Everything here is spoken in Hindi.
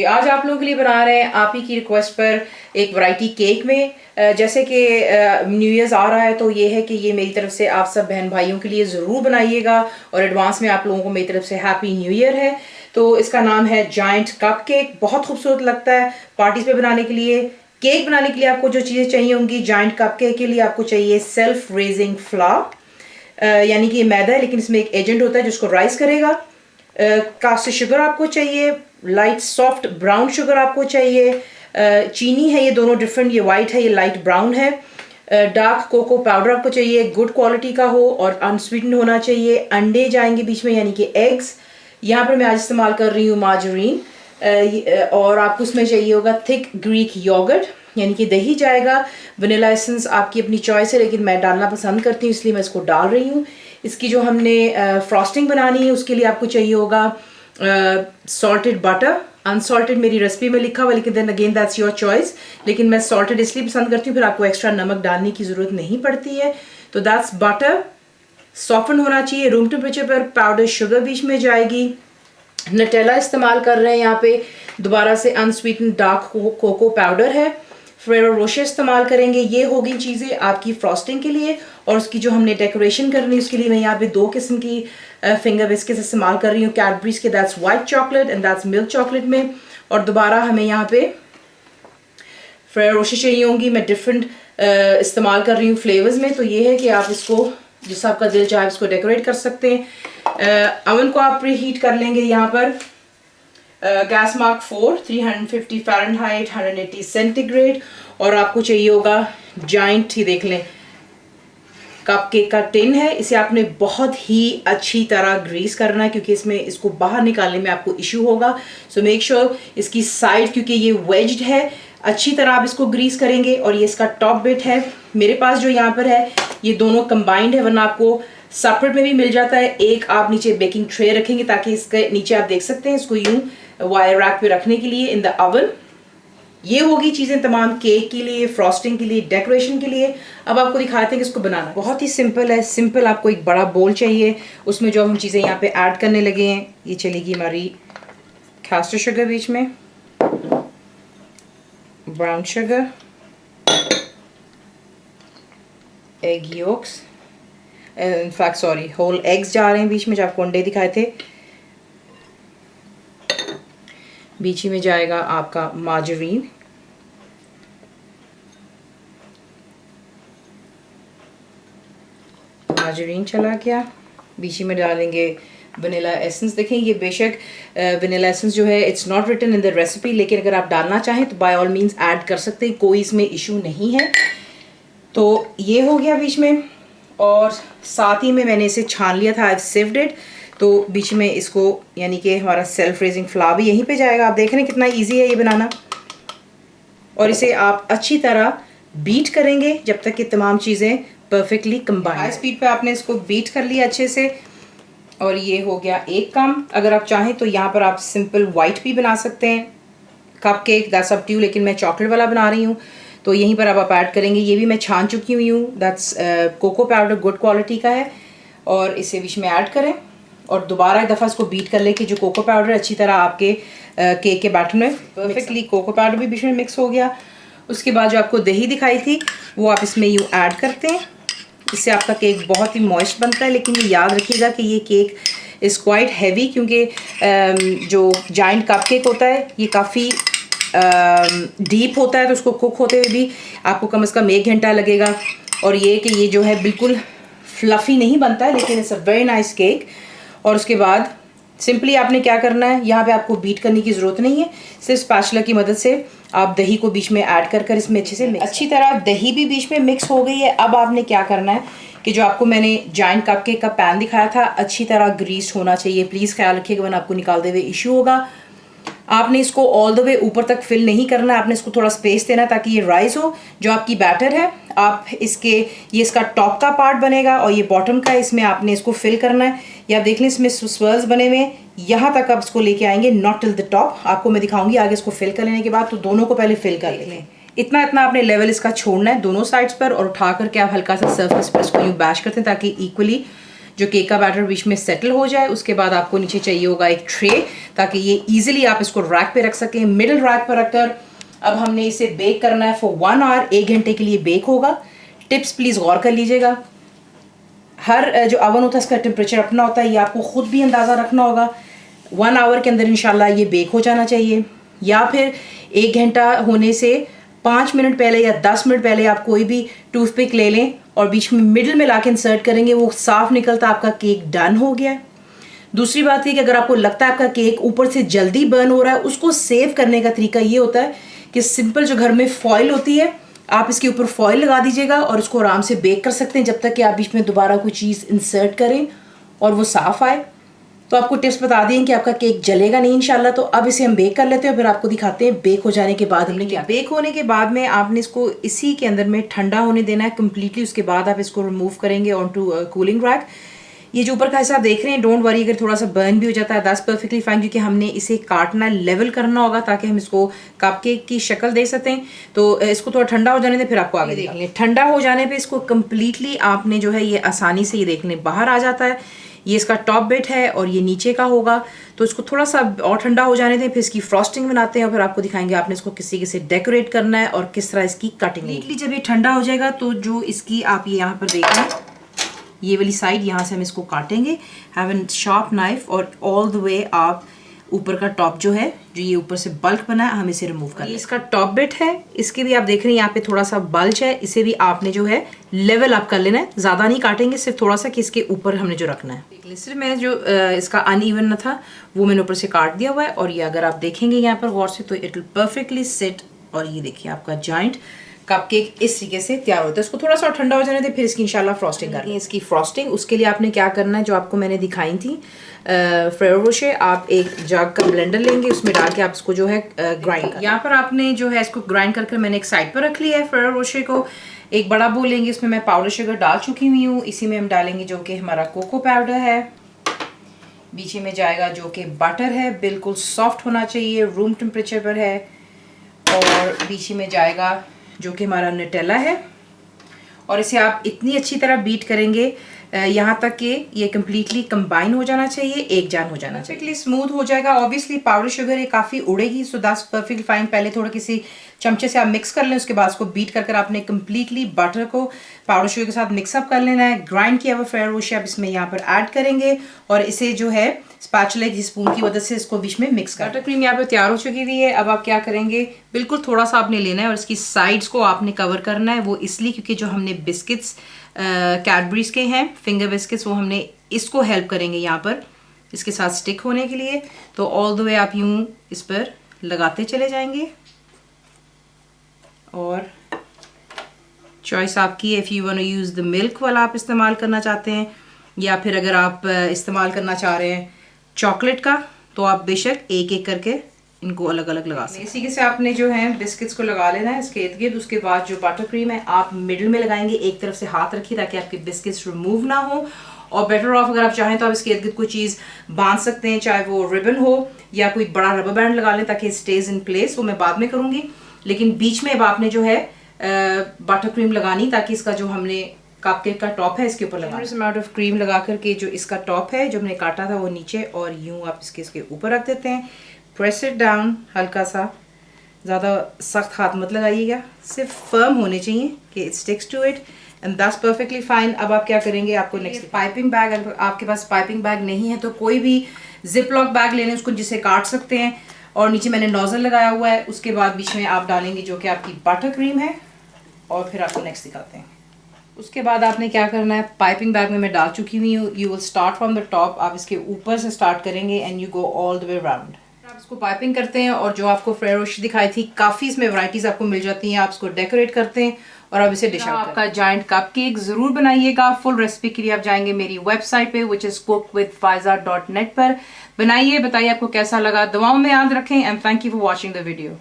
जी, आज आप लोगों के लिए बना रहे हैं आप ही की रिक्वेस्ट पर एक वैरायटी केक में। जैसे कि न्यू ईयर्स आ रहा है तो ये है कि ये मेरी तरफ से आप सब बहन भाइयों के लिए ज़रूर बनाइएगा और एडवांस में आप लोगों को मेरी तरफ से हैप्पी न्यू ईयर है। तो इसका नाम है जायंट कप केक। बहुत खूबसूरत लगता है पार्टीज पे बनाने के लिए। केक बनाने के लिए आपको जो चीज़ें चाहिए होंगी, जायंट कप केक के लिए आपको चाहिए सेल्फ रेजिंग फ्लावर, यानी कि ये मैदा है लेकिन इसमें एक एजेंट होता है जिसको राइस करेगा। कास्ट शुगर आपको चाहिए, लाइट सॉफ्ट ब्राउन शुगर आपको चाहिए, चीनी है, ये दोनों डिफरेंट, ये वाइट है ये लाइट ब्राउन है। डार्क कोको पाउडर आपको चाहिए, गुड क्वालिटी का हो और अनस्वीटेंड होना चाहिए। अंडे जाएंगे बीच में यानी कि एग्स। यहाँ पर मैं आज इस्तेमाल कर रही हूँ मार्जरीन, और आपको उसमें चाहिए होगा थिक ग्रीक योगर्ट यानी कि दही जाएगा। वनीला एसेंस आपकी अपनी चॉइस है लेकिन मैं डालना पसंद करती हूँ इसलिए मैं इसको डाल रही हूँ। इसकी जो हमने फ्रॉस्टिंग बनानी है उसके लिए आपको चाहिए होगा सॉल्टेड बटर। अनसॉल्टेड मेरी रेसिपी में लिखा हुआ लेकिन then again that's your choice, लेकिन मैं सॉल्टेड इसलिए पसंद करती हूँ, फिर आपको एक्स्ट्रा नमक डालने की ज़रूरत नहीं पड़ती है। तो दैट्स बटर। सॉफ्टन होना चाहिए रूम टेम्परेचर पर। पाउडर शुगर बीच में जाएगी। नटेला इस्तेमाल कर रहे हैं यहाँ पे, दोबारा से अनस्वीटेंड डार्क कोको पाउडर है। फेरो रोशर इस्तेमाल करेंगे। ये होगी चीज़ें आपकी फ्रॉस्टिंग के लिए। और उसकी जो हमने डेकोरेशन करनी है उसके लिए मैं यहाँ पे दो किस्म की फिंगर बिस्किट्स इस्तेमाल कर रही हूँ। कैडबरीज के that's white chocolate and that's milk chocolate में। और दोबारा हमें यहाँ पे फेरो रोशर चाहिए होंगी। मैं डिफरेंट इस्तेमाल कर रही हूँ फ्लेवर्स में। तो ये है कि आप इसको जिस आपका दिल चाहे इसको डेकोरेट कर सकते हैं। अवन को आप प्री हीट कर लेंगे यहाँ पर। Gas mark 4, 350 Fahrenheit, 180 centigrade. और आपको चाहिए होगा जाइंट, ही देख लें, कप केक का टिन है। इसे आपने बहुत ही अच्छी तरह ग्रीस करना है क्योंकि इसमें इसको बाहर निकालने में आपको इशू होगा। सो मेक श्योर इसकी साइड, क्योंकि ये वेज्ड है, अच्छी तरह आप इसको ग्रीस करेंगे। और ये इसका टॉप बिट है। मेरे पास जो यहाँ पर है ये दोनों कंबाइंड है, वरना आपको सेपरेट में भी मिल जाता है। एक आप नीचे बेकिंग ट्रे रखेंगे ताकि इसके नीचे आप देख सकते हैं इसको यूं वायर रैक पे रखने के लिए इन द ओवन। ये होगी चीज़ें तमाम केक के लिए, फ्रॉस्टिंग के लिए, डेकोरेशन के लिए। अब आपको दिखाते हैं कि इसको बनाना बहुत ही सिंपल है। सिंपल, आपको एक बड़ा बोल चाहिए, उसमें जो हम चीज़ें यहाँ पे ऐड करने लगे हैं, ये चलेगी हमारी कैस्टर शुगर बीच में, brown sugar, egg yolks, in fact sorry whole eggs जा रहे हैं बीच में जो आपको अंडे दिखाए थे। बीच में जाएगा आपका मार्जरीन, मार्जरीन चला गया। बीच में डालेंगे वनीला एसेंस। देखें ये बेशक वनीला एसेंस जो है it's not written in the recipe, लेकिन अगर आप डालना चाहें तो बाय ऑल मीन्स ऐड कर सकते हैं, कोई इसमें इशू नहीं है। तो ये हो गया बीच में। और साथ ही में मैंने इसे छान लिया था, आई सिव्ड इट। तो बीच में इसको यानी कि हमारा सेल्फ रेजिंग फ्लावर भी यहीं पे जाएगा। आप देख रहे हैं कितना इजी है ये बनाना। और इसे आप अच्छी तरह बीट करेंगे जब तक कि तमाम चीज़ें परफेक्टली कंबाइन। हाई स्पीड पे आपने इसको बीट कर लिया अच्छे से। और ये हो गया एक काम। अगर आप चाहें तो यहाँ पर आप सिंपल वाइट भी बना सकते हैं cupcake, that's up to you, लेकिन मैं चॉकलेट वाला बना रही हूँ। तो यहीं पर अब आप ऐड करेंगे। ये भी मैं छान चुकी हुई हूँ, that's cocoa powder, good quality का है। और इसे बीच में ऐड करें और दोबारा एक दफ़ा इसको बीट कर लें कि जो कोको पाउडर अच्छी तरह आपके केक के बैटर में परफेक्टली, कोको पाउडर भी बीच में मिक्स हो गया। उसके बाद जो आपको दही दिखाई थी वो आप इसमें यूँ ऐड करते हैं। इससे आपका केक बहुत ही मॉइस्ट बनता है। लेकिन ये याद रखिएगा कि ये केक इज़ क्वाइट हैवी, क्योंकि जो जायंट कप केक होता है ये काफ़ी डीप होता है, तो उसको कुक होते हुए भी आपको कम से कम 1 घंटा लगेगा। और ये कि ये जो है बिल्कुल फ्लफ़ी नहीं बनता है, लेकिन it's a very nice cake. और उसके बाद सिंपली आपने क्या करना है, यहाँ पे आपको बीट करने की ज़रूरत नहीं है, सिर्फ स्पैचुला की मदद से आप दही को बीच में ऐड कर इसमें अच्छे से अच्छी तरह दही भी बीच में मिक्स हो गई है। अब आपने क्या करना है कि जो आपको मैंने जायंट कप केक का पैन दिखाया था अच्छी तरह ग्रीस होना चाहिए। प्लीज़ ख्याल रखिएगा वरना आपको निकालते हुए इशू होगा। आपने इसको ऑल द वे ऊपर तक फिल नहीं करना है, आपने इसको थोड़ा स्पेस देना ताकि ये राइज हो। जो आपकी बैटर है आप इसके, ये इसका टॉप का पार्ट बनेगा और ये बॉटम का, इसमें आपने इसको फिल करना है। या आप देख लें इसमें स्वर्ल्स बने हुए हैं, यहाँ तक आप इसको लेके आएंगे, नॉट टिल द टॉप। आपको मैं दिखाऊंगी आगे इसको फिल कर लेने के बाद। तो दोनों को पहले फिल कर लें। इतना इतना आपने लेवल इसका छोड़ना है दोनों साइड्स पर, और उठा करके आप हल्का सा सर्फेस पर इसको यूँ बैश करते हैं ताकि इक्वली जो केक का बैटर बीच में सेटल हो जाए। उसके बाद आपको नीचे चाहिए होगा एक ट्रे, ताकि ये ईजिली आप इसको रैक पे रख सकें। मिडिल रैक पर रखकर अब हमने इसे बेक करना है फॉर 1 आवर, 1 घंटे के लिए बेक होगा। टिप्स प्लीज़ गौर कर लीजिएगा, हर जो अवन होता है इसका टेम्परेचर अपना होता है, ये आपको खुद भी अंदाज़ा रखना होगा। 1 आवर के अंदर इंशाल्लाह ये बेक हो जाना चाहिए, या फिर 1 घंटा होने से 5 मिनट पहले या 10 मिनट पहले आप कोई भी टूथपिक ले लें और बीच में मिडिल में लाके इंसर्ट करेंगे, वो साफ निकलता आपका केक डन हो गया है। दूसरी बात है कि अगर आपको लगता है आपका केक ऊपर से जल्दी बर्न हो रहा है, उसको सेव करने का तरीका ये होता है कि सिंपल जो घर में फॉइल होती है, आप इसके ऊपर फॉइल लगा दीजिएगा और उसको आराम से बेक कर सकते हैं जब तक कि आप बीच में दोबारा कोई चीज़ इंसर्ट करें और वो साफ़ आए। तो आपको टिप्स बता दें कि आपका केक जलेगा नहीं इंशाल्लाह। तो अब इसे हम बेक कर लेते हैं, फिर आपको दिखाते हैं बेक हो जाने के बाद हमने क्या। बेक होने के बाद में आपने इसको इसी के अंदर में ठंडा होने देना है कम्प्लीटली। उसके बाद आप इसको रिमूव करेंगे ऑन टू कूलिंग रैक। ये जो ऊपर का हिस्सा आप देख रहे हैं, डोंट वरी अगर थोड़ा सा बर्न भी हो जाता है, दैट्स परफेक्टली फाइन, क्योंकि हमने इसे काटना लेवल करना होगा ताकि हम इसको कपकेक की शक्ल दे सकें। तो इसको थोड़ा ठंडा हो जाने दें, फिर आपको आगे देख लें। ठंडा हो जाने पे इसको कम्प्लीटली आपने जो है ये आसानी से ये देख लें बाहर आ जाता है। ये इसका टॉप बिट है और ये नीचे का होगा, तो इसको थोड़ा सा और ठंडा हो जाने दें, फिर इसकी फ्रॉस्टिंग बनाते हैं और फिर आपको दिखाएंगे आपने इसको किस डेकोरेट करना है और किस तरह इसकी कटिंग। नीटली जब ये ठंडा हो जाएगा तो जो इसकी आप ये यहाँ पर देख रहे हैं, ये वाली साइड यहाँ से हम इसको काटेंगे, हैव एन शार्प नाइफ, और ऑल द वे आप ऊपर का टॉप जो है, जो ये ऊपर से बल्क बना है, हम इसे रिमूव कर लें। इसका टॉप बिट है, इसके भी आप देख रहे हैं यहाँ पे थोड़ा सा बल्ज है, इसे भी आपने जो है लेवल अप कर लेना है। ज़्यादा नहीं काटेंगे, सिर्फ थोड़ा सा कि इसके ऊपर हमने जो रखना है। सिर्फ मैंने जो इसका अनइवन था वो मैंने ऊपर से काट दिया हुआ है, और ये अगर आप देखेंगे यहाँ पर गौर से तो इट विल परफेक्टली सेट। और ये देखिए आपका जॉइंट कपकेक इस तरीके से तैयार होता है। इसको थोड़ा सा ठंडा हो जाने दे, फिर इसकी इंशाल्लाह फ्रॉस्टिंग करेंगे। इसकी फ्रॉस्टिंग उसके लिए आपने क्या करना है, जो आपको मैंने दिखाई थी फेरो रोशे, आप एक जग का ब्लेंडर लेंगे, उसमें डाल के आप इसको जो है ग्राइंड कर। यहाँ पर आपने जो है इसको ग्राइंड करके मैंने एक साइड पर रख लिया है फेरो रोशे को। एक बड़ा बोल लेंगे, इसमें मैं पाउडर शुगर डाल चुकी हुई हूँ। इसी में हम डालेंगे जो कि हमारा कोको पाउडर है, बीच में जाएगा जो कि बटर है, बिल्कुल सॉफ्ट होना चाहिए, रूम टेम्परेचर पर है, और बीच में जाएगा जो कि हमारा नटेला है। और इसे आप इतनी अच्छी तरह बीट करेंगे यहाँ तक कि ये कम्प्लीटली कंबाइन हो जाना चाहिए, एक जान हो जाना चाहिए, परफेक्टली स्मूथ हो जाएगा। ऑब्वियसली पाउडर शुगर ये काफ़ी उड़ेगी, सो दैट्स परफेक्टली फाइन। पहले थोड़ा किसी चमचे से आप मिक्स कर लें, उसके बाद उसको बीट कर आपने कम्प्लीटली बटर को पाउडर शुगर के साथ मिक्सअप कर लेना है। ग्राइंड किया हुआ फेरो रोशे आप इसमें यहाँ पर ऐड करेंगे और इसे जो है स्पैचुला की स्पून की मदद से इसको बीच में मिक्स कर। बटर क्रीम यहाँ पर तैयार हो चुकी हुई है। अब आप क्या करेंगे, बिल्कुल थोड़ा सा आपने लेना है और इसकी साइड्स को आपने कवर करना है। वो इसलिए क्योंकि जो हमने बिस्किट्स कैडबरीज के हैं फिंगर बिस्किट्स, वो हमने इसको हेल्प करेंगे यहाँ पर इसके साथ स्टिक होने के लिए। तो ऑल द वे आप यूं इस पर लगाते चले जाएंगे, और चॉइस आपकी है। If you want to use the milk वाला आप इस्तेमाल करना चाहते हैं, या फिर अगर आप इस्तेमाल करना चाह रहे हैं चॉकलेट का, तो आप बेशक एक एक करके इनको अलग अलग लगा सकते हैं। इसी से आपने जो है बिस्किट्स को लगा लेना है इसके इर्द गिर्द। उसके बाद जो बटर क्रीम है आप मिडिल में लगाएंगे, एक तरफ से हाथ रखिए ताकि आपके बिस्किट्स रिमूव ना हो। और बेटर ऑफ अगर आप चाहें तो आप इसके इर्द गिर्द कोई चीज़ बांध सकते हैं, चाहे वो रिबन हो या कोई बड़ा रबर बैंड लगा लें ताकि स्टेज इन प्लेस, वो मैं बाद में करूँगी। लेकिन बीच में अब आपने जो है बटर क्रीम लगानी, ताकि इसका जो हमने कपकेक का टॉप है इसके ऊपर लगाना। अमाउंट ऑफ क्रीम लगा करके जो इसका टॉप है जो हमने काटा था वो नीचे, और यूं आप इसके ऊपर रख देते हैं। प्रेस इट डाउन हल्का सा, ज़्यादा सख्त हाथ मत लगाइएगा, सिर्फ फर्म होने चाहिए कि it sticks to it, and that's perfectly fine. अब आप क्या करेंगे, आपको नेक्स्ट पाइपिंग बैग, अगर आपके पास पाइपिंग बैग नहीं है तो कोई भी जिप लॉक बैग लेने, उसको जिसे काट सकते हैं, और नीचे मैंने नोजल लगाया हुआ है। उसके बाद बीच में आप डालेंगे जो कि आपकी बटर क्रीम है, और फिर आपको नेक्स्ट दिखाते हैं। उसके बाद आपने क्या करना है, पाइपिंग बैग में मैं डाल चुकी हुई हूँ। You will start from the top, आप इसके ऊपर से स्टार्ट करेंगे and you go all the way round. आप इसको पाइपिंग करते हैं, और जो आपको फेरो रोशे दिखाई थी काफ़ी इसमें वैरायटीज़ आपको मिल जाती हैं। आप इसको डेकोरेट करते हैं और अब इसे डिश आउट। आपका जायंट कपकेक ज़रूर बनाइएगा। फुल रेसिपी के लिए आप जाएंगे मेरी वेबसाइट पे which is cookwithfaiza.net पर। बनाइए, बताइए आपको कैसा लगा। दुआओं में याद रखें, and thank you for watching the video.